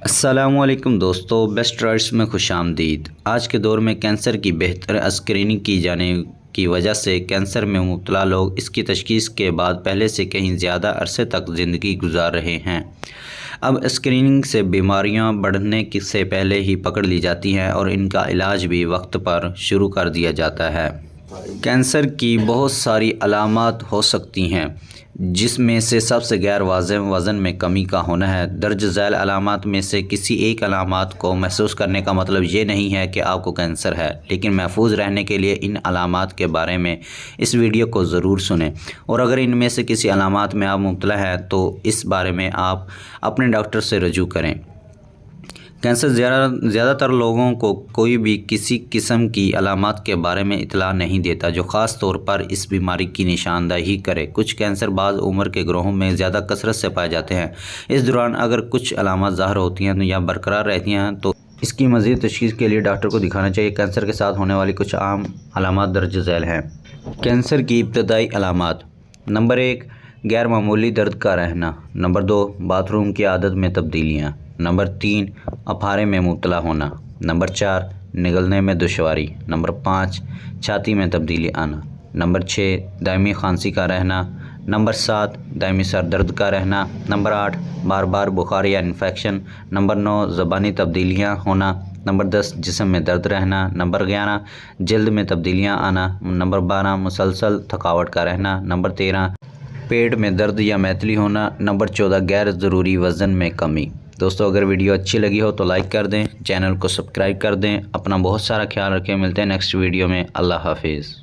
السلام علیکم دوستو، بیسٹ رائٹس میں خوش آمدید۔ آج کے دور میں کینسر کی بہتر اسکریننگ کی جانے کی وجہ سے کینسر میں مبتلا لوگ اس کی تشخیص کے بعد پہلے سے کہیں زیادہ عرصے تک زندگی گزار رہے ہیں۔ اب اسکریننگ سے بیماریاں بڑھنے سے پہلے ہی پکڑ لی جاتی ہیں اور ان کا علاج بھی وقت پر شروع کر دیا جاتا ہے۔ کینسر کی بہت ساری علامات ہو سکتی ہیں، جس میں سے سب سے غیر واضح وزن میں کمی کا ہونا ہے۔ درج ذیل علامات میں سے کسی ایک علامات کو محسوس کرنے کا مطلب یہ نہیں ہے کہ آپ کو کینسر ہے، لیکن محفوظ رہنے کے لیے ان علامات کے بارے میں اس ویڈیو کو ضرور سنیں، اور اگر ان میں سے کسی علامات میں آپ مبتلا ہیں تو اس بارے میں آپ اپنے ڈاکٹر سے رجوع کریں۔ کینسر زیادہ تر لوگوں کو کوئی بھی کسی قسم کی علامات کے بارے میں اطلاع نہیں دیتا جو خاص طور پر اس بیماری کی نشاندہی کرے۔ کچھ کینسر بعض عمر کے گروہوں میں زیادہ کثرت سے پائے جاتے ہیں۔ اس دوران اگر کچھ علامات ظاہر ہوتی ہیں یا برقرار رہتی ہیں تو اس کی مزید تشخیص کے لیے ڈاکٹر کو دکھانا چاہیے۔ کینسر کے ساتھ ہونے والی کچھ عام علامات درج ذیل ہیں۔ کینسر کی ابتدائی علامات: نمبر 1، غیر معمولی درد کا رہنا۔ نمبر 2، باتھ روم کی عادت میں تبدیلیاں۔ نمبر 3، اپارے میں مبتلا ہونا۔ نمبر 4، نگلنے میں دشواری۔ نمبر 5، چھاتی میں تبدیلی آنا۔ نمبر 6، دائمی کھانسی کا رہنا۔ نمبر 7، دائمی سر درد کا رہنا۔ نمبر 8، بار بار بخار یا انفیکشن۔ نمبر 9، زبانی تبدیلیاں ہونا۔ نمبر 10، جسم میں درد رہنا۔ نمبر 11، جلد میں تبدیلیاں آنا۔ نمبر 12، مسلسل تھکاوٹ کا رہنا۔ نمبر 13، پیٹ میں درد یا میتلی ہونا۔ نمبر 14، غیر ضروری وزن میں کمی۔ دوستو، اگر ویڈیو اچھی لگی ہو تو لائک کر دیں، چینل کو سبسکرائب کر دیں۔ اپنا بہت سارا خیال رکھیں۔ ملتے ہیں نیکسٹ ویڈیو میں۔ اللہ حافظ۔